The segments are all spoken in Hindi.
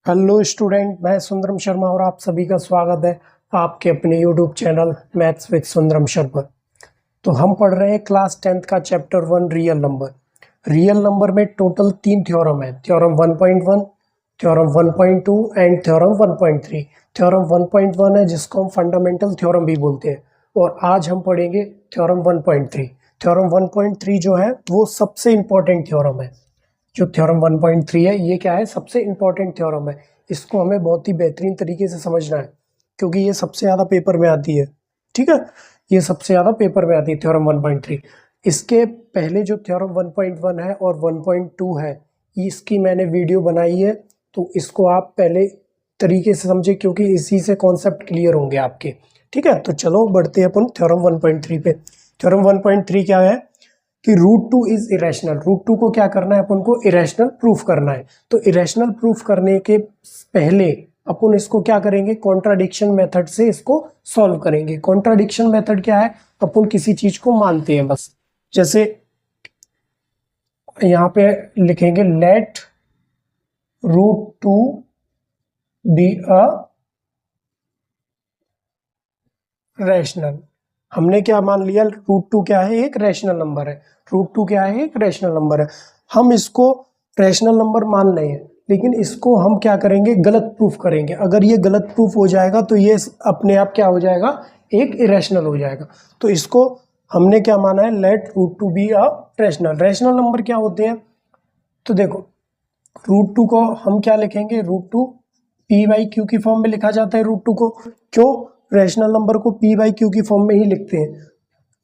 हेलो स्टूडेंट, मैं सुंदरम शर्मा और आप सभी का स्वागत है आपके अपने YouTube channel maths with Sundaram Sharma. तो हम पढ़ रहे हैं क्लास 10th का chapter 1 real number. Real number में टोटल 3 थ्योरम है, theorem 1.1, theorem 1.2 and theorem 1.3। Theorem 1.1 है जिसको हम फंडामेंटल थ्योरम भी बोलते हैं, और आज हम पढ़ेंगे थ्योरम 1.3। थ्योरम 1.3 जो है वो सबसे इंपॉर्टेंट थ्योरम है। जो थ्योरम 1.3 है ये क्या है, सबसे इंपॉर्टेंट थ्योरम है। इसको हमें बहुत ही बेहतरीन तरीके से समझना है क्योंकि ये सबसे ज़्यादा पेपर में आती है। ठीक है, ये सबसे ज़्यादा पेपर में आती है थ्योरम 1.3। इसके पहले जो थ्योरम 1.1 है और 1.2 है, इसकी मैंने वीडियो बनाई है, तो इसको आप पहले तरीके से समझे क्योंकि इसी से कॉन्सेप्ट क्लियर होंगे आपके। ठीक है, तो चलो बढ़ते हैं अपन थ्योरम 1.3 पे। थ्योरम 1.3 क्या है कि रूट 2 इज इरेशनल। रूट 2 को क्या करना है, अपन को इरेशनल प्रूफ करना है। तो इरेशनल प्रूफ करने के पहले अपन इसको क्या करेंगे, कॉन्ट्राडिक्शन मेथड से इसको सॉल्व करेंगे। कॉन्ट्राडिक्शन मेथड क्या है, अपन किसी चीज को मानते हैं बस। जैसे यहाँ पे लिखेंगे let root 2 be a rational. हमने क्या मान लिया, रूट 2 क्या है, एक रैशनल नंबर है। रूट 2 क्या है, एक रैशनल नंबर है। हम इसको रैशनल नंबर मान रहे हैं, लेकिन इसको हम क्या करेंगे, गलत प्रूफ करेंगे। अगर ये गलत प्रूफ हो जाएगा तो ये अपने आप क्या हो जाएगा, एक इरेशनल हो जाएगा। तो इसको हमने क्या माना है, let root 2 be a rational. Rational number क्या होते हैं, तो देखो रूट 2 को हम क्या लिखेंगे, रूट 2 पी बाई क्यू की फॉर्म में लिखा जाता है। रूट 2 को क्यों, रैशनल नंबर को पी बाई क्यू की फॉर्म में ही लिखते हैं।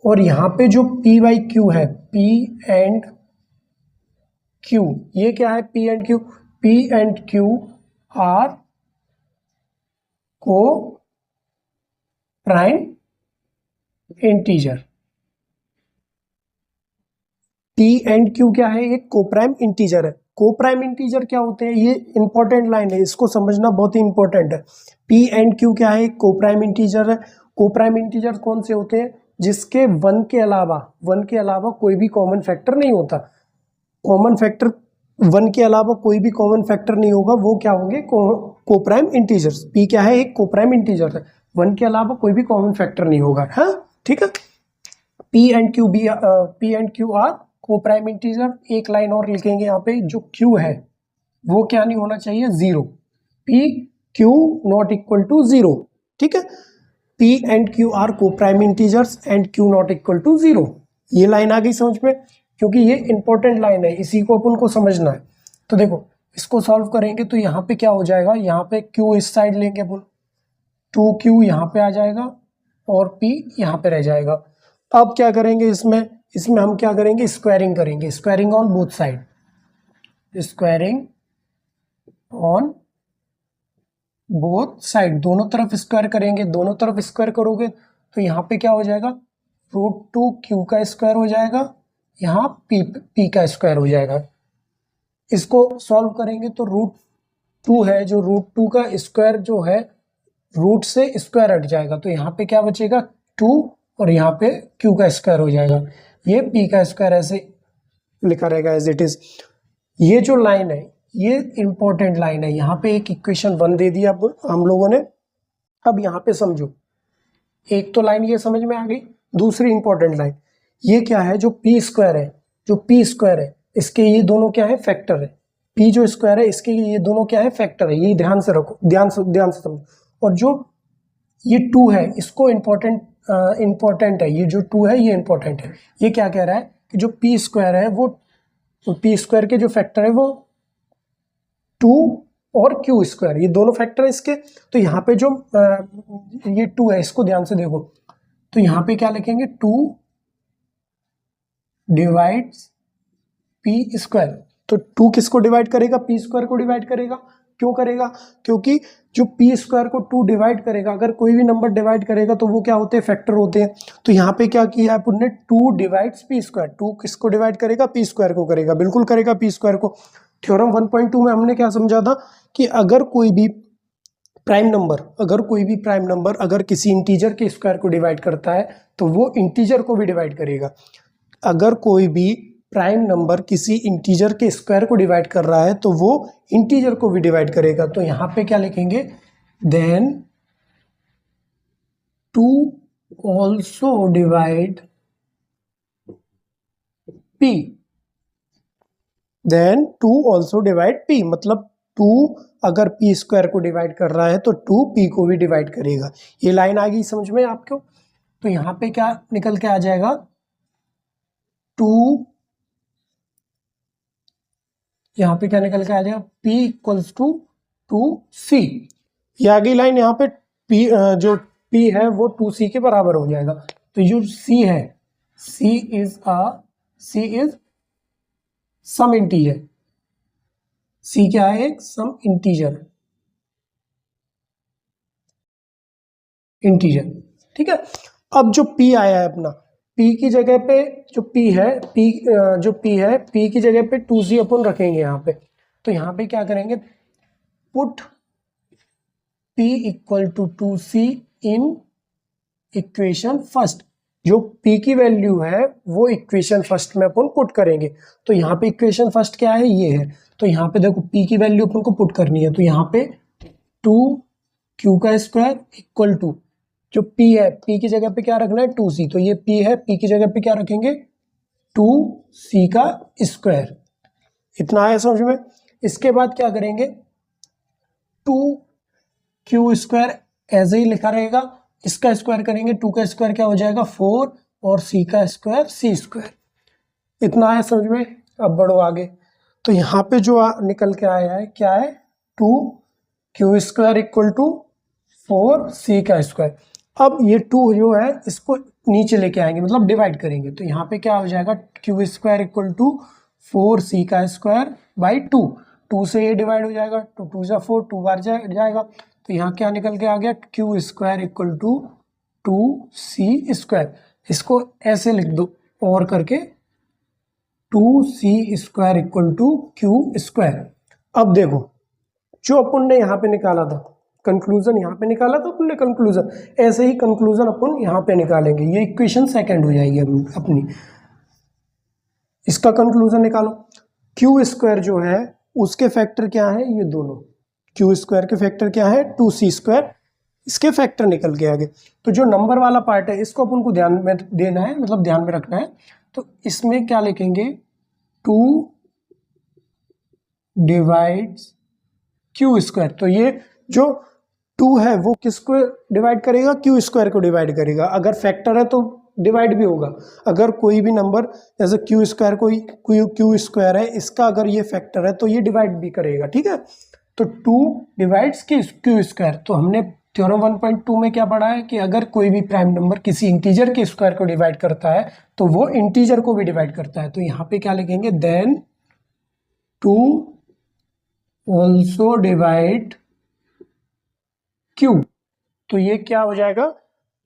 और यहाँ पे जो पी बाई क्यू है, पी एंड क्यू, ये क्या है, P and Q. P and Q are coprime integer. P and Q क्या है, एक कोप्राइम इंटीजर है। कोप्राइम इंटीजर क्या होते हैं, ये इंपॉर्टेंट लाइन है, इसको समझना बहुत ही इंपॉर्टेंट है। पी एंड क्यू क्या है, कोप्राइम इंटीजर है। कोप्राइम इंटीजर कौन से होते हैं, जिसके वन के अलावा कोई भी कॉमन फैक्टर नहीं होता। कॉमन फैक्टर वन के अलावा कोई भी कॉमन फैक्टर नहीं होगा, वो क्या होंगे, कोप्राइम इंटीजर्स। पी क्या है, एक कोप्राइम इंटीजर है, वन के अलावा कोई भी कॉमन फैक्टर नहीं होगा। हाँ ठीक है, P and Q be, P and Q are coprime integer. एक लाइन और लिखेंगे यहाँ पे, जो क्यू है वो क्या नहीं होना चाहिए, zero. P Q not equal to zero. ठीक है, P and Q are coprime integers and Q not equal to zero. ये लाइन आ गई समझ में, क्योंकि ये इंपॉर्टेंट लाइन है, इसी को अपन को समझना है। तो देखो इसको सॉल्व करेंगे तो यहाँ पे क्या हो जाएगा, यहाँ पे क्यू इस साइड लेंगे अपन, 2q यहाँ पे आ जाएगा और p यहाँ पे रह जाएगा। अब क्या करेंगे, इसमें इसमें हम क्या करेंगे, स्क्वायरिंग करेंगे। Squaring on both side, squaring on both side, दोनों तरफ स्क्वायर करेंगे। दोनों तरफ स्क्वायर करोगे तो यहाँ पे क्या हो जाएगा, रूट 2 क्यू का स्क्वायर हो जाएगा, यहाँ p का स्क्वायर हो जाएगा। इसको सॉल्व करेंगे तो रूट 2 है, जो रूट 2 का स्क्वायर जो है, रूट से स्क्वायर हट जाएगा, तो यहाँ पे क्या बचेगा, 2, और यहाँ पे q का स्क्वायर हो जाएगा। ये p का स्क्वायर ऐसे लिखा रहेगा एज इट इज। ये जो लाइन है ये इंपॉर्टेंट लाइन है। यहाँ पे एक इक्वेशन 1 दे दिया अब हम लोगों ने। अब यहाँ पे समझो, एक तो लाइन ये समझ में आ गई, दूसरी इंपॉर्टेंट लाइन ये क्या है, जो p स्क्वायर है, जो p स्क्वायर है, इसके ये दोनों क्या है, फैक्टर है। p जो स्क्वायर है इसके ये दोनों क्या है, फैक्टर है। ये ध्यान से रखो, ध्यान से समझो। और जो ये 2 है, इसको इंपॉर्टेंट है, ये जो 2 है ये इंपॉर्टेंट है। ये क्या कह रहा है कि जो p स्क्वायर है वो, p स्क्वायर के जो फैक्टर है वो 2 और q स्क्वायर, ये दोनों फैक्टर है इसके। तो यहाँ पे जो ये 2 है, इसको ध्यान से देखो, तो यहाँ पे क्या लिखेंगे, 2 डिवाइड्स p स्क्वायर। तो 2 किसको डिवाइड करेगा, p स्क्वायर को डिवाइड करेगा। क्यों करेगा, क्योंकि जो p स्क्वायर को 2 डिवाइड करेगा, अगर कोई भी नंबर डिवाइड करेगा तो वो क्या होते हैं, फैक्टर होते हैं। तो यहाँ पे क्या किया अपन ने, 2 डिवाइड्स p स्क्वायर। 2 किसको डिवाइड करेगा, p स्क्वायर को करेगा, बिल्कुल करेगा p स्क्वायर को। थ्योरम 1.2 में हमने क्या समझा था कि अगर कोई भी प्राइम नंबर अगर किसी इंटीजर के स्क्वायर को डिवाइड करता है तो वो इंटीजर को भी डिवाइड करेगा। अगर कोई भी प्राइम नंबर किसी इंटीजर के स्क्वायर को डिवाइड कर रहा है तो वो इंटीजर को भी डिवाइड करेगा। तो यहाँ पे क्या लिखेंगे, then 2 also divide p, then 2 also divide p, मतलब 2 अगर p स्क्वायर को डिवाइड कर रहा है तो 2 p को भी डिवाइड करेगा। ये लाइन आ गई समझ में आपको। तो यहाँ पे क्या निकल के आ जाएगा, 2, यहाँ पे क्या निकल के आ जाएगा, p इक्वल्स टू 2c। ये आ गई लाइन। यहाँ पे p जो p है वो 2c के बराबर हो जाएगा। तो जो c है, c is some integer. c क्या है, एक सम इंटीजर, ठीक है। अब जो p आया है अपना, p की जगह पे जो p है, p की जगह पे 2c अपन रखेंगे यहाँ पे। तो यहाँ पे क्या करेंगे, put p equal to 2c in equation first. जो p की वैल्यू है वो इक्वेशन फर्स्ट में अपन पुट करेंगे। तो यहाँ पे इक्वेशन फर्स्ट क्या है, ये है। तो यहाँ पे देखो p की वैल्यू अपन को पुट करनी है। तो यहाँ पे 2q का स्क्वायर इक्वल टू जो p है, p की जगह पे क्या रखना है, 2c। तो ये p है, p की जगह पे क्या रखेंगे, 2c का स्क्वायर। इतना आया समझ में। इसके बाद क्या करेंगे, 2q स्क्वायर ऐसे ही लिखा रहेगा, इसका स्क्वायर करेंगे, 2 का स्क्वायर क्या हो जाएगा 4, और c का स्क्वायर c स्क्वायर। इतना आया समझ में। अब बढ़ो आगे। तो यहाँ पे जो निकल के आया है क्या है, 2q square equal to 4c का स्क्वायर। अब ये 2 जो है इसको नीचे लेके आएंगे, मतलब डिवाइड करेंगे। तो यहाँ पे क्या हो जाएगा, q square equal to 4c का स्क्वायर बाई 2। 2 से ये डिवाइड हो जाएगा, 2 2 जा 4, 2 बार जाएगा। तो यहाँ क्या निकल के आ गया, q square equal to 2c square. इसको ऐसे लिख दो और करके, 2c square equal to q square. अब देखो जो अपन ने यहाँ पे निकाला था कंक्लूजन, यहाँ पे निकाला था अपन ने कंक्लूजन, ऐसे ही कंक्लूजन अपन यहाँ पे निकालेंगे। ये इक्वेशन सेकंड हो जाएगी अपनी। इसका कंक्लूजन निकालो। क्यू स्क्वायर जो है उसके फैक्टर क्या है, ये दोनों। क्यू स्क्वायर के फैक्टर क्या है, 2c स्क्वायर। इसके फैक्टर निकल के आगे। तो जो नंबर वाला पार्ट है इसको अपन को ध्यान में देना है, मतलब ध्यान में रखना है। तो इसमें क्या लिखेंगे, 2 डिवाइड्स क्यू स्क्वायर। तो ये जो 2 है वो किसको डिवाइड करेगा, क्यू स्क्वायर को डिवाइड करेगा। अगर फैक्टर है तो डिवाइड भी होगा। अगर कोई भी नंबर जैसे क्यू स्क्वायर, कोई क्यू स्क्वायर है, इसका अगर ये फैक्टर है तो ये डिवाइड भी करेगा, ठीक है। तो 2 डिवाइड्स क्यू स्क्वायर। तो हमने थ्योरम 1.2 में क्या पढ़ा है कि अगर कोई भी प्राइम नंबर किसी इंटीजर के स्क्वायर को डिवाइड करता है तो वो इंटीजर को भी डिवाइड करता है। तो यहाँ पे क्या लिखेंगे, देन 2 ऑल्सो डिवाइड क्यू। तो ये क्या हो जाएगा,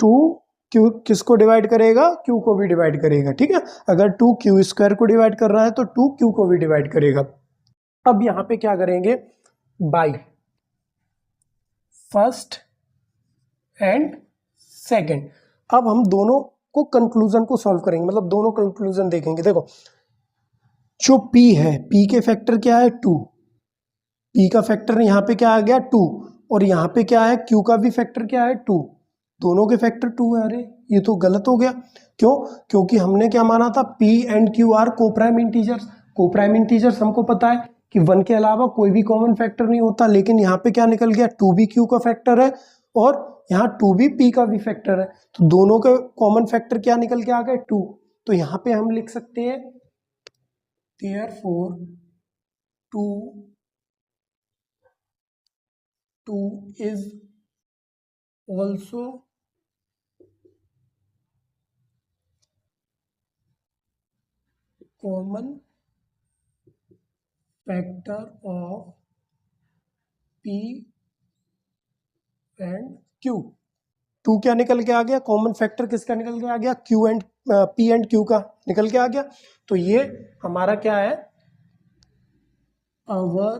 2 क्यू किसको डिवाइड करेगा, क्यू को भी डिवाइड करेगा, ठीक है। अगर 2 क्यू स्क्वायर को डिवाइड कर रहा है तो 2 क्यू को भी डिवाइड करेगा। अब यहाँ पे क्या करेंगे, बाई फर्स्ट एंड सेकंड। अब हम दोनों को कंक्लूजन को सॉल्व करेंगे, मतलब दोनों कंक्लूजन देखेंगे। देखो जो p है, p के फैक्टर क्या है 2, p का फैक्टर यहाँ पे क्या आ गया 2, और यहाँ पे क्या है q का भी फैक्टर क्या है 2। दोनों के फैक्टर 2 है। अरे ये तो गलत हो गया। क्यों, क्योंकि हमने क्या माना था, p and q are coprime integers. Coprime integers हमको पता है कि 1 के अलावा कोई भी कॉमन फैक्टर नहीं होता। लेकिन यहाँ पे क्या निकल गया, 2 भी q का फैक्टर है और यहाँ 2 भी p का भी फैक्टर है। तो दोनों के कॉमन फैक्टर क्या निकल के आ गए 2। तो यहाँ पे हम लिख सकते हैं, therefore 2 is also common factor of p and q। 2 क्या निकल के आ गया, कॉमन फैक्टर किसका निकल के आ गया, q and p and q का निकल के आ गया। तो ये हमारा क्या है, our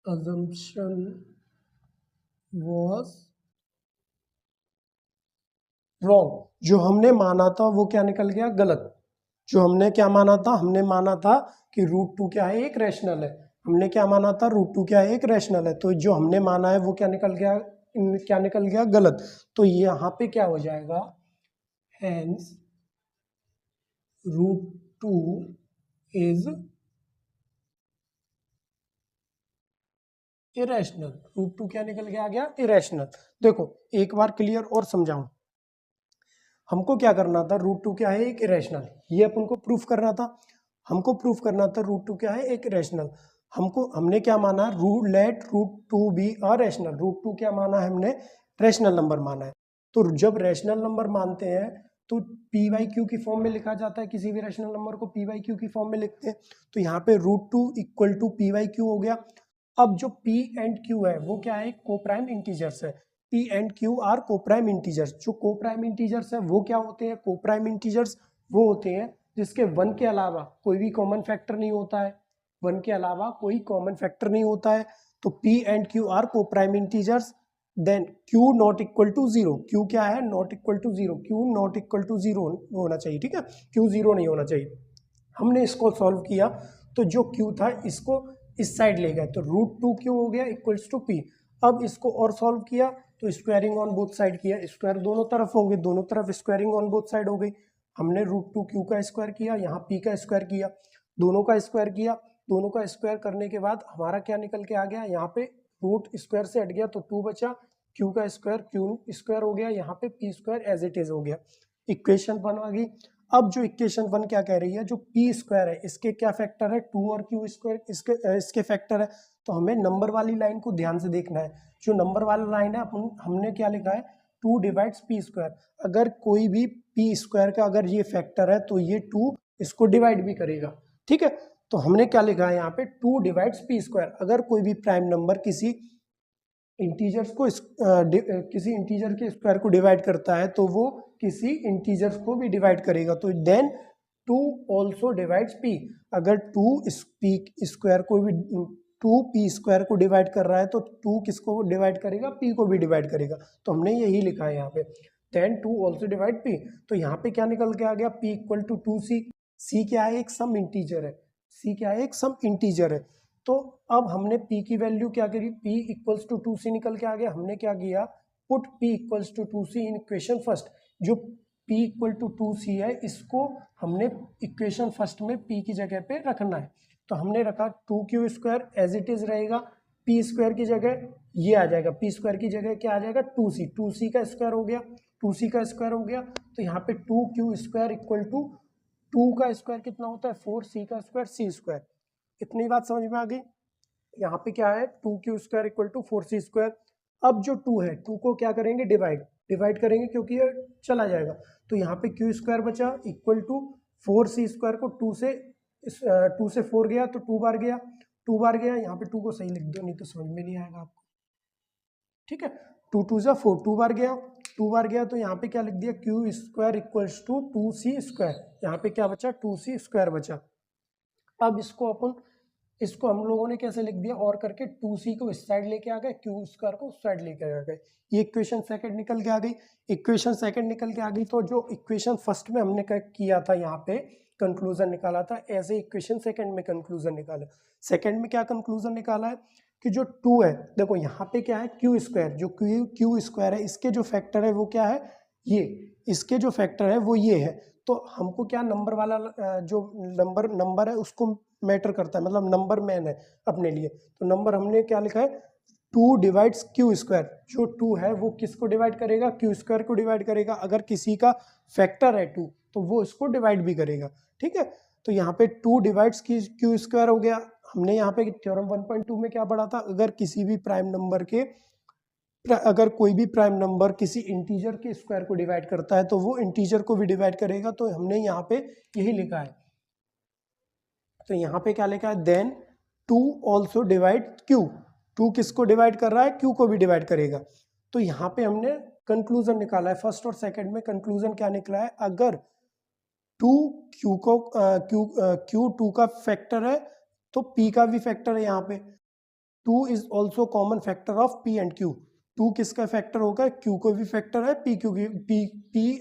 assumption was रॉन्ग। जो हमने माना था वो क्या निकल गया, गलत। जो हमने क्या माना था, हमने माना था कि रूट टू क्या है, एक रैशनल है। हमने क्या माना था, रूट टू क्या है, एक रैशनल है। तो जो हमने माना है वो क्या निकल गया, क्या निकल गया, गलत। तो यहाँ पे क्या हो जाएगा, hence root two is irrational. Root two क्या निकल के आ गया, इरेशनल। देखो एक बार क्लियर और समझाऊं, हमको क्या करना था, रूट टू क्या है, एक इरेशनल, ये अपन को प्रूफ करना था। हमको प्रूफ करना था रूट टू क्या है, एक रैशनल। हमने क्या माना, let root two be a rational. Root two क्या माना है हमने, रैशनल नंबर माना है। तो जब रैशनल नंबर मानते हैं तो पी वाई क्यू की फॉर्म में लिखा जाता है, किसी भी रैशनल नंबर को पी वाई क्यू की फॉर्म में लिखते हैं। तो यहाँ पे root two equal to p by q हो गया। अब जो पी एंड क्यू है वो क्या है, कोप्राइम इंटीजर्स है। P and Q are coprime integers. जो कोप्राइम इंटीजर्स है वो क्या होते हैं, कोप्राइम इंटीजर्स वो होते हैं जिसके वन के अलावा कोई भी कॉमन फैक्टर नहीं होता है। वन के अलावा कोई कॉमन फैक्टर नहीं होता है। तो p and Q are coprime integers. Then q not equal to zero. Q क्या है, not equal to zero. Q not equal to zero होना चाहिए, ठीक है, क्यू जीरो नहीं होना चाहिए। हमने इसको सॉल्व किया तो जो क्यू था इसको इस साइड ले गए, तो रूट टू क्यू हो गया इक्वल्स टू पी। अब इसको और सॉल्व किया तो स्क्वायरिंग ऑन बोथ साइड किया, स्क्वायर दोनों तरफ होंगे, दोनों तरफ स्क्वायरिंग ऑन बोथ साइड हो गई। हमने रूट टू क्यू का स्क्वायर किया, यहाँ पी का स्क्वायर किया, दोनों का स्क्वायर किया। दोनों का स्क्वायर करने के बाद हमारा क्या निकल के आ गया, यहाँ पे रूट स्क्वायर से हट गया तो टू बचा, क्यू का स्क्वायर क्यू स्क्वायर हो गया, यहाँ पे p square as it is हो गया। इक्वेशन बन आ गई। अब जो इक्वेशन वन क्या कह रही है, जो पी स्क्वायर है इसके क्या फैक्टर है, टू और क्यू स्क्वायर इसके फैक्टर है। तो हमें नंबर वाली लाइन को ध्यान से देखना है। जो नंबर वाला लाइन है हमने क्या लिखा है, टू डिवाइड्स पी स्क्वायर। अगर कोई भी पी स्क्वायर का अगर ये फैक्टर है तो ये टू इसको डिवाइड भी करेगा, ठीक है। तो हमने क्या लिखा है यहाँ पे, टू डिवाइड्स पी स्क्वायर। अगर कोई भी प्राइम नंबर किसी इंटीजर्स को किसी इंटीजर के स्क्वायर को डिवाइड करता है तो वो किसी इंटीजर्स को भी डिवाइड करेगा। तो then two also divides p. अगर टू पी स्क्वायर को भी, टू पी स्क्वायर को डिवाइड कर रहा है तो टू किसको डिवाइड करेगा, पी को भी डिवाइड करेगा। तो हमने यही लिखा है यहाँ पे, then two also divide p. तो यहाँ पे क्या निकल के आ गया, p equal to two c. C क्या है, एक सम इंटीजर है। सी क्या है, एक सम इंटीजर है। तो अब हमने p की वैल्यू क्या करी, p equals to two c निकल के आ गया। हमने क्या किया, put p equals to two c in equation first. जो p equal to two c है इसको हमने इक्वेशन फर्स्ट में p की जगह पे रखना है। तो हमने रखा two q square as it is रहेगा, p स्क्वायर की जगह ये आ जाएगा, p स्क्वायर की जगह क्या आ जाएगा, टू सी का स्क्वायर हो गया, टू सी का स्क्वायर हो गया। तो यहाँ पे two q square equal to two का स्क्वायर कितना होता है, फोर सी का स्क्वायर सी स्क्वायर। इतनी बात समझ में आ गई। यहाँ पे क्या है, two q square equal to four c square. अब जो टू है, टू को क्या करेंगे, डिवाइड करेंगे क्योंकि ये चला जाएगा। तो यहाँ पे क्यू स्क्वायर बचा equal to four c square को टू से फोर गया तो टू बार गया। यहाँ पे टू को सही लिख दो नहीं तो समझ में नहीं आएगा आपको, ठीक है। टू टू जा फोर, टू बार गया तो यहाँ पे क्या लिख दिया, q square equals to two c square. यहाँ पे क्या बचा, टू सी स्क्वायर बचा। अब इसको हम लोगों ने कैसे लिख दिया, और करके टू सी को इस साइड लेके आ गए, क्यू स्क्वायर को उस साइड लेके आ गए। ये इक्वेशन सेकंड निकल के आ गई। इक्वेशन सेकंड निकल के आ गई तो जो इक्वेशन फर्स्ट में हमने किया था यहाँ पे कंक्लूजन निकाला था, ऐसे इक्वेशन सेकंड में कंक्लूजन निकाला। सेकंड में क्या कंक्लूजन निकाला है कि जो टू है, देखो यहाँ पे क्या है, क्यू स्क्वायर, जो क्यू स्क्वायर है इसके जो फैक्टर है वो क्या है, ये इसके जो फैक्टर है वो ये है। तो हमको क्या, नंबर वाला जो नंबर है उसको मैटर करता है, मतलब नंबर मैन है अपने लिए। तो नंबर हमने क्या लिखा है, टू डिवाइड्स क्यू स्क्वायर। जो टू है वो किसको डिवाइड करेगा, क्यू स्क्वायर को डिवाइड करेगा। अगर किसी का फैक्टर है टू तो वो इसको डिवाइड भी करेगा, ठीक है। तो यहाँ पे टू डिवाइड्स क्यू स्क्वायर हो गया। हमने यहाँ पे थ्योरम 1.2 में क्या पढ़ा था, अगर किसी भी प्राइम नंबर के, अगर कोई भी प्राइम नंबर किसी इंटीजर के स्क्वायर को डिवाइड करता है तो वो इंटीजर को भी डिवाइड करेगा। तो हमने यहाँ पे यही लिखा है। तो यहाँ पे क्या लिखा है, then two also divide q. Two किसको डिवाइड कर रहा है, क्यू को भी डिवाइड करेगा। तो यहाँ पे हमने कंक्लूजन निकाला है, फर्स्ट और सेकंड में कंक्लूजन क्या निकला है, अगर टू क्यू टू का फैक्टर है तो पी का भी फैक्टर है। यहाँ पे two is also common factor of P and Q. 2 किसका फैक्टर होगा, Q को भी फैक्टर है, P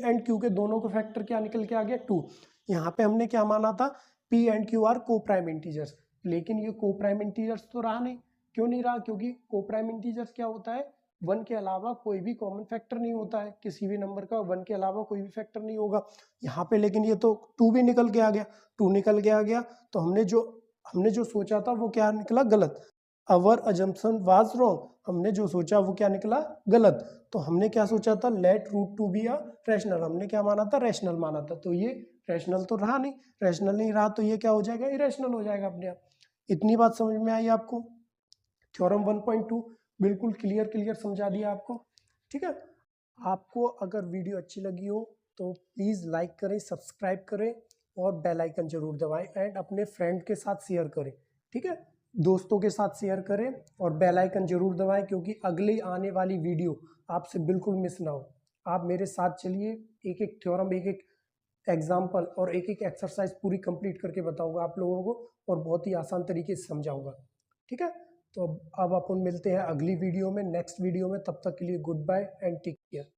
एंड Q के दोनों को फैक्टर क्या निकल के आ गया 2। यहाँ पे हमने क्या माना था, P एंड Q आर को प्राइम इंटीजर्स, लेकिन ये को प्राइम इंटीजर्स तो रहा नहीं। क्यों नहीं रहा, क्योंकि को प्राइम इंटीजर्स क्या होता है, 1 के अलावा कोई भी कॉमन फैक्टर नहीं होता है, किसी भी नंबर का 1 के अलावा कोई भी फैक्टर नहीं होगा यहाँ पे। लेकिन ये तो 2 भी निकल के आ गया, 2 निकल के आ गया, तो हमने जो सोचा था वो क्या निकला, गलत। अवर अजम्पशन वाज रॉन्ग, हमने जो सोचा वो क्या निकला, गलत। तो हमने क्या सोचा था, let root two be a rational, हमने क्या माना था, रैशनल माना था, तो ये रैशनल तो रहा नहीं, रैशनल नहीं रहा तो ये क्या हो जाएगा, इरेशनल हो जाएगा अपने आप। इतनी बात समझ में आई आपको, थ्योरम 1.2 बिल्कुल क्लियर समझा दिया आपको, ठीक है। आपको अगर वीडियो अच्छी लगी हो तो प्लीज़ लाइक करें, सब्सक्राइब करें और बेल आइकन जरूर दबाएं एंड अपने फ्रेंड के साथ शेयर करें, ठीक है, दोस्तों के साथ शेयर करें और बेल आइकन जरूर दबाएं, क्योंकि अगली आने वाली वीडियो आपसे बिल्कुल मिस ना हो। आप मेरे साथ चलिए, एक एक थ्योरम, एक एक एग्जाम्पल और एक एक एक्सरसाइज पूरी कंप्लीट करके बताऊंगा आप लोगों को और बहुत ही आसान तरीके से समझाऊंगा, ठीक है। तो अब अपन मिलते हैं अगली वीडियो में, नेक्स्ट वीडियो में, तब तक के लिए goodbye and take care.